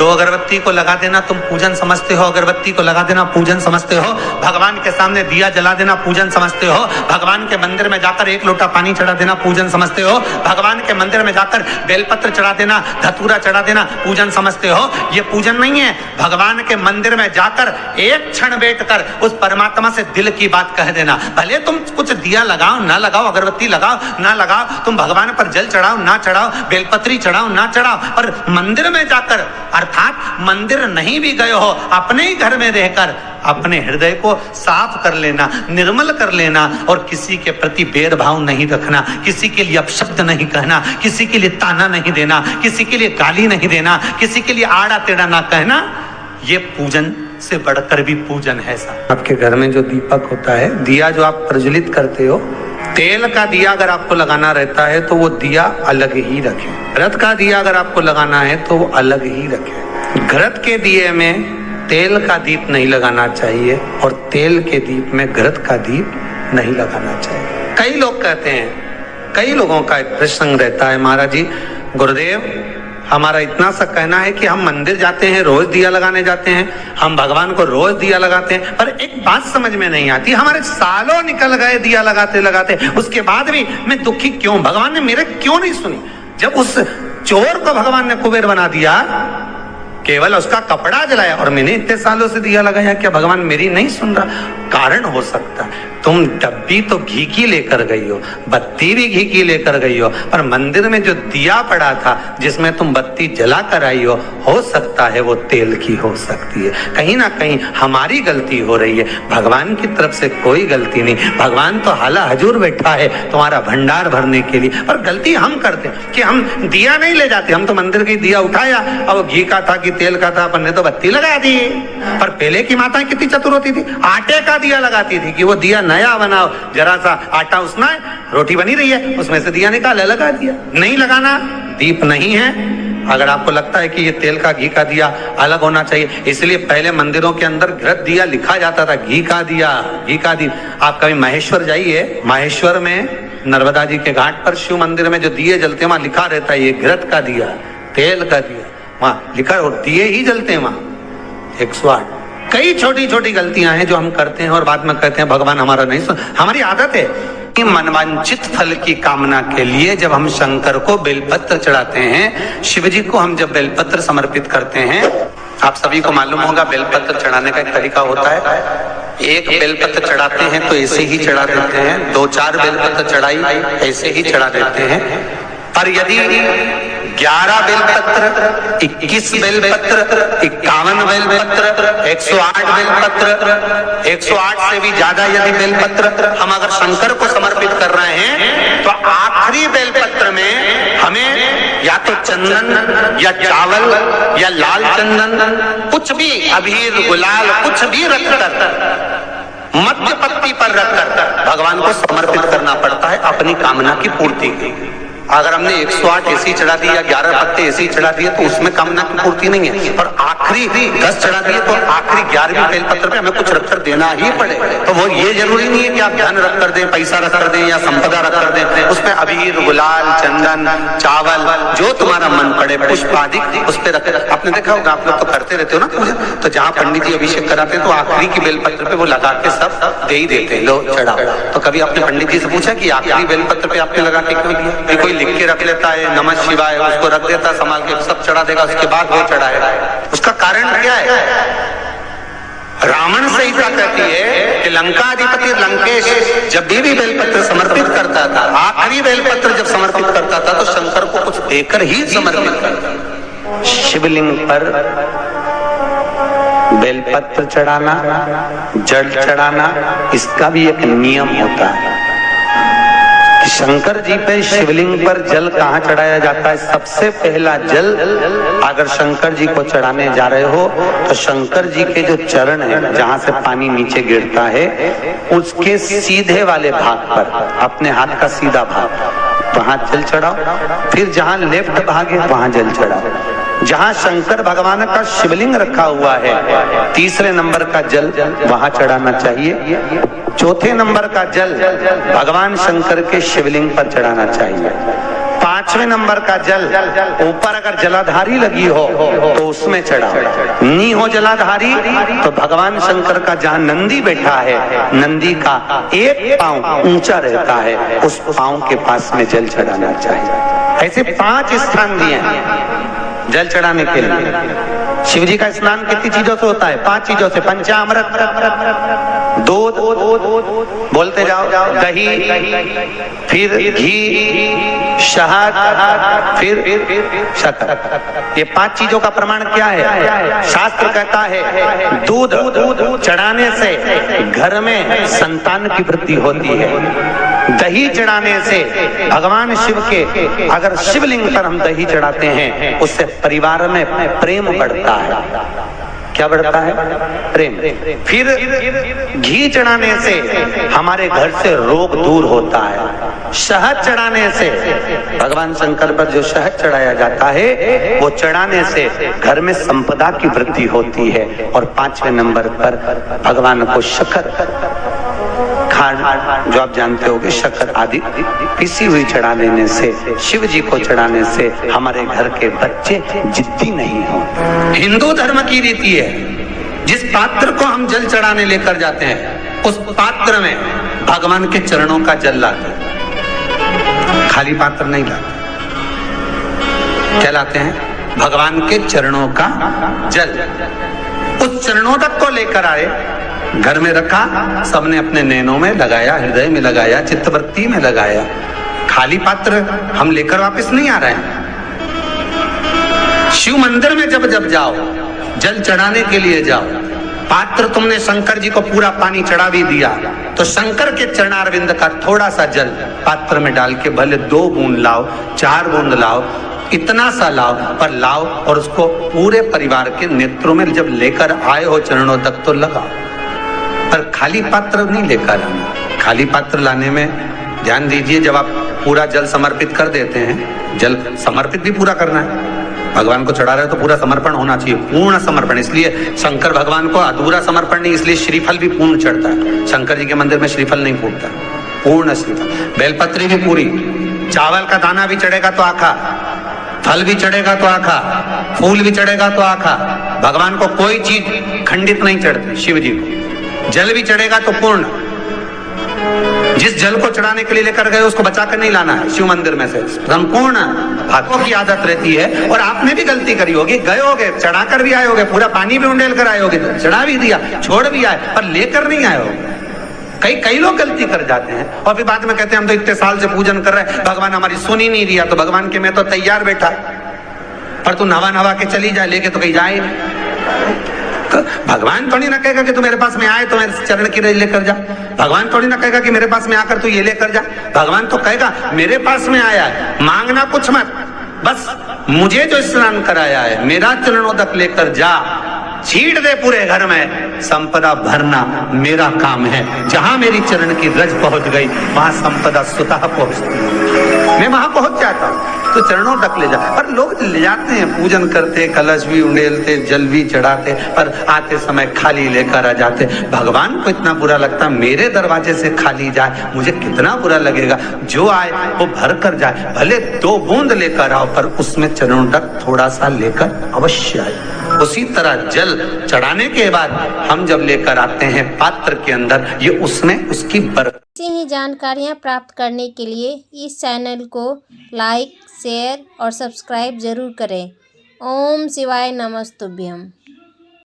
दो अगरबत्ती को लगा देना तुम पूजन समझते हो, अगरबत्ती को लगा देना पूजन समझते हो, भगवान के सामने दिया जला देना पूजन समझते हो, भगवान के मंदिर में जाकर एक लोटा पानी चढ़ा देना पूजन समझते हो, भगवान के मंदिर में जाकर बेलपत्र चढ़ा देना, धतूरा चढ़ा देना पूजन समझते हो। ये पूजन नहीं है। भगवान के मंदिर में जाकर एक क्षण बैठकर उस परमात्मा से दिल की बात कह देना। भले तुम कुछ दिया लगाओ ना लगाओ, अगरबत्ती लगाओ ना लगाओ, तुम भगवान पर जल चढ़ाओ ना चढ़ाओ, बेलपत्री चढ़ाओ ना चढ़ाओ, पर मंदिर में जाकर, अर्थात मंदिर नहीं भी गए हो, अपने ही घर में रहकर अपने हृदय को साफ कर लेना, निर्मल कर लेना, और किसी के प्रति भेदभाव नहीं रखना, किसी के लिए अपशब्द नहीं कहना, किसी के लिए ताना नहीं देना, किसी के लिए गाली नहीं देना, किसी के लिए आड़ा टेढ़ा ना कहना। ये पूजन से बढ़कर भी पूजन है साहब। आपके घर में जो दीपक होता है, दिया जो आप प्रज्वलित करते हो, तेल का दिया अगर आपको लगाना रहता है तो वो दिया अलग ही रखें। घृत का दिया अगर आपको लगाना है तो वो अलग ही रखें। घृत के दिए में तेल का दीप नहीं लगाना चाहिए और तेल के दीप में घृत का दीप नहीं लगाना चाहिए। कई लोग कहते हैं, कई लोगों का एक प्रसंग रहता है, महाराज जी गुरुदेव हमारा इतना सा कहना है कि हम मंदिर जाते हैं, रोज दिया लगाने जाते हैं, हम भगवान को रोज दिया लगाते हैं, पर एक बात समझ में नहीं आती, हमारे सालों निकल गए दिया लगाते लगाते, उसके बाद भी मैं दुखी क्यों, भगवान ने मेरे क्यों नहीं सुनी। जब उस चोर को भगवान ने कुबेर बना दिया, केवल उसका कपड़ा जलाया, और मैंने इतने सालों से दिया लगाया, क्या भगवान मेरी नहीं सुन रहा? कारण हो सकता है तुम डब्बी तो घी की लेकर गई हो, बत्ती भी घी की लेकर गई हो, पर मंदिर में जो दिया पड़ा था जिसमें तुम बत्ती जला कर आई हो सकता है वो तेल की हो सकती है। कहीं ना कहीं हमारी गलती हो रही है, भगवान की तरफ से कोई गलती नहीं। भगवान तो हाला हजूर बैठा है तुम्हारा भंडार भरने के लिए, पर गलती हम करते हैं कि हम दिया नहीं ले जाते। हम तो मंदिर की दिया उठाया, अब घी का था कि तेल का था, अपन ने तो बत्ती लगा दी। पर पहले की माताएं कितनी चतुर होती थी, आटे का दिया लगाती थी कि वो दिया नया बनाओ, जरा सा आटा उसना है, रोटी बनी रही है, उसमें से दिया निकाले लगा दिया। नहीं लगाना, दीप नहीं है। अगर आपको लगता है कि ये तेल का घी का दिया अलग होना चाहिए, इसलिए पहले मंदिरों के अंदर घृत दिया लिखा जाता था, घी का दिया, घी का दिया। आप कभी महेश्वर जाइए, महेश्वर में नर्मदा जी के घाट पर शिव मंदिर में जो दिए जलते हैं वहां लिखा रहता है ये घृत का दिया, तेल का दिया, वहां लिखा, और दिए ही जलते हैं वहां 108। कई छोटी छोटी गलतियां हैं जो हम करते हैं और बाद में कहते हैं भगवान हमारा नहीं सुन। हमारी आदत है कि मनवांछित फल की कामना के लिए जब हम शंकर को बेलपत्र चढ़ाते हैं, शिव जी को हम जब बेलपत्र समर्पित करते हैं, आप सभी को मालूम होगा बेलपत्र चढ़ाने का एक तरीका होता है। एक बेलपत्र चढ़ाते हैं तो ऐसे ही चढ़ा देते हैं, 2-4 बेलपत्र चढ़ाई ऐसे ही चढ़ा देते हैं। पर यदि 11 बेलपत्र, 21 बेलपत्र, 51 बेलपत्र, 108 बेलपत्र, 108 से भी ज्यादा यदि बेलपत्र हम अगर शंकर को समर्पित कर रहे हैं, तो आखिरी बेलपत्र में हमें या तो चंदन या चावल या लाल चंदन, कुछ भी अबीर गुलाल कुछ भी रखकर मध्य पत्ती पर रखकर भगवान को समर्पित करना पड़ता है अपनी कामना की पूर्ति के। अगर हमने 108 ऐसी चढ़ा दी या 11 पत्ते ऐसी चढ़ा दिए तो उसमें कामना की पूर्ति नहीं है, और आखिरी 10 चढ़ा दिए तो आखिरी 11वीं बेलपत्र पे हमें कुछ रखकर देना ही पड़े। तो वो ये जरूरी नहीं है कि आप धन रख कर दें, पैसा रख कर दें या संपदा रख कर दें, उसमें अबीर गुलाल चंदन चावल जो तुम्हारा मन पड़े पुष्प आदि उस पर रख। आपने देखा होगा, आप लोग तो करते रहते हो ना पूजा, तो जहाँ पंडित जी अभिषेक कराते हैं तो आखिरी की बेलपत्र पे वो लगा के सब दे ही देते हैं, लो चढ़ा। तो कभी आपने पंडित जी से पूछा कि आखिरी बेलपत्र पे आपने लगा के क्यों दिया? कोई लिख के रख लेता है नमः शिवाय, उसको रख देता संभाल के, सब चढ़ा देगा, उसके बाद वो चढ़ाएगा। उसका कारण क्या है? रावण संहिता कहती है कि लंकाधिपति लंकेश जब भी बेलपत्र समर्पित करता था, आखिरी बेलपत्र जब समर्पित करता था तो शंकर को कुछ देकर ही समर्पित करता। शिवलिंग पर बेलपत्र चढ़ाना, जल चढ़ाना, इसका भी एक नियम होता है। शंकर जी पे शिवलिंग पर जल कहाँ चढ़ाया जाता है? सबसे पहला जल अगर शंकर जी को चढ़ाने जा रहे हो तो शंकर जी के जो चरण है, जहाँ से पानी नीचे गिरता है, उसके सीधे वाले भाग पर, अपने हाथ का सीधा भाग, वहां जल चढ़ाओ। फिर जहाँ लेफ्ट भाग है वहां जल चढ़ाओ। जहाँ शंकर भगवान का शिवलिंग रखा हुआ है, तीसरे नंबर का जल वहां चढ़ाना चाहिए। चौथे नंबर का जल भगवान शंकर के शिवलिंग पर चढ़ाना चाहिए। 5वें नंबर का जल ऊपर अगर जलाधारी लगी हो तो उसमें चढ़ाओ। नी हो जलाधारी तो भगवान शंकर का जहां नंदी बैठा है, नंदी का एक पांव ऊंचा रहता है, उस पांव के पास में जल चढ़ाना चाहिए। ऐसे 5 स्थान दिए हैं जल चढ़ाने के लिए। शिव जी का स्नान कितनी चीजों से होता है? 5 चीजों से। पंचामृत, दूध, बोलते जाओ, दही, फिर घी, शहद, फिर शक्कर। ये 5 चीजों का प्रमाण क्या है? शास्त्र कहता है दूध चढ़ाने से घर में संतान की वृद्धि होती है। दही चढ़ाने से भगवान शिव के, अगर शिवलिंग पर हम दही चढ़ाते हैं, उससे परिवार में प्रेम बढ़ता है। क्या बढ़ता है? प्रेम। फिर घी चढ़ाने से हमारे घर से रोग दूर होता है। शहद चढ़ाने से, भगवान शंकर पर जो शहद चढ़ाया जाता है वो चढ़ाने से घर में संपदा की वृद्धि होती है। और 5वें नंबर पर भगवान को शक्कर, खांड जो आप जानते होंगे, शक्कर आदि पिसी हुई चढ़ा देने से, शिव जी को चढ़ाने से हमारे घर के बच्चे जिद्दी नहीं हो। हिंदू धर्म की रीति है, जिस पात्र को हम जल चढ़ाने लेकर जाते हैं उस पात्र में भगवान के चरणों का जल लाते हैं, खाली पात्र नहीं लाते। क्या लाते हैं? भगवान के चरणों का जल। उस चरणों तक को लेकर आए, घर में रखा, सबने अपने नैनों में लगाया, हृदय में लगाया, चित्तवृत्ति में लगाया। खाली पात्र हम लेकर वापस नहीं आ रहे हैं। शिव मंदिर में जब जब जाओ, जल चढ़ाने के लिए जाओ, पात्र तुमने शंकर जी को पूरा पानी चढ़ा भी दिया तो शंकर के चरणारविंद का थोड़ा सा जल पात्र में डाल के, भले 2 बूंद लाओ, 4 बूंद लाओ, इतना सा लाओ, पर लाओ और उसको पूरे परिवार के नेत्रों में जब लेकर आए हो चरणों तक तो लगाओ। पर खाली पात्र नहीं लेकर आना। खाली पात्र लाने में ध्यान दीजिए, जब आप पूरा जल समर्पित कर देते हैं, जल समर्पित भी पूरा करना है। भगवान को चढ़ा रहे हो तो पूरा समर्पण होना चाहिए, पूर्ण समर्पण। इसलिए शंकर भगवान को अधूरा समर्पण नहीं, इसलिए श्रीफल भी पूर्ण चढ़ता है। शंकर जी के मंदिर में श्रीफल नहीं फूटता, पूर्ण श्रीफल। बेलपत्री भी पूरी, चावल का दाना भी चढ़ेगा तो आखा, फल भी चढ़ेगा तो आखा, फूल भी चढ़ेगा तो आखा। भगवान को कोई चीज खंडित नहीं चढ़ती। शिव जी को जल भी चढ़ेगा तो पूर्ण। जिस जल को चढ़ाने के लिए लेकर गए उसको बचा कर नहीं लाना है शिव मंदिर में से, संपूर्ण। हाथों की आदत रहती है, और आपने भी गलती करी होगी, गए होगे, चढ़ा कर भी आए होगे, पूरा पानी भी उंडेल कर आए होगे, चढ़ा भी दिया, छोड़ भी आए, पर लेकर नहीं आए होगे। कई लोग गलती कर जाते हैं और फिर बाद में कहते हैं हम तो इतने साल से पूजन कर रहे हैं, भगवान हमारी सुन ही नहीं दिया। तो भगवान के मैं तो तैयार बैठा, पर तू नवा के चली जाए, लेके तो कहीं जाए। भगवान थोड़ी ना कहेगा कि तू मेरे पास में आए तो मेरे चरण की रज लेकर जा। भगवान थोड़ी ना कहेगा कि मेरे पास में आकर तू ये लेकर जा। भगवान तो कहेगा मेरे पास में आया है, मांगना कुछ मत, बस मुझे जो स्नान कराया है मेरा चरणोदक लेकर जा, छीट दे पूरे घर में, संपदा भरना मेरा काम है। जहां मेरी चरण की रज पहुंच गई वहां संपदा स्वतः पहुंचती है, मैं वहां पहुंच जाता हूं। तो चरणों तक ले जा। पर लोग ले जाते हैं, पूजन करते, कलश भी उंडेलते, जल भी चढ़ाते, पर आते समय खाली लेकर आ जाते। भगवान को इतना बुरा लगता, मेरे दरवाजे से खाली जाए, मुझे कितना बुरा लगेगा। जो आए वो भर कर जाए, भले 2 बूंद लेकर आओ, पर उसमें चरणों तक थोड़ा सा लेकर अवश्य आए। उसी तरह जल चढ़ाने के बाद हम जब लेकर आते हैं पात्र के अंदर, ये उसमें उसकी बरकत। ऐसी ही जानकारियाँ प्राप्त करने के लिए इस चैनल को लाइक, शेयर और सब्सक्राइब जरूर करें। ओम शिवाय नमस्तुभ्यम।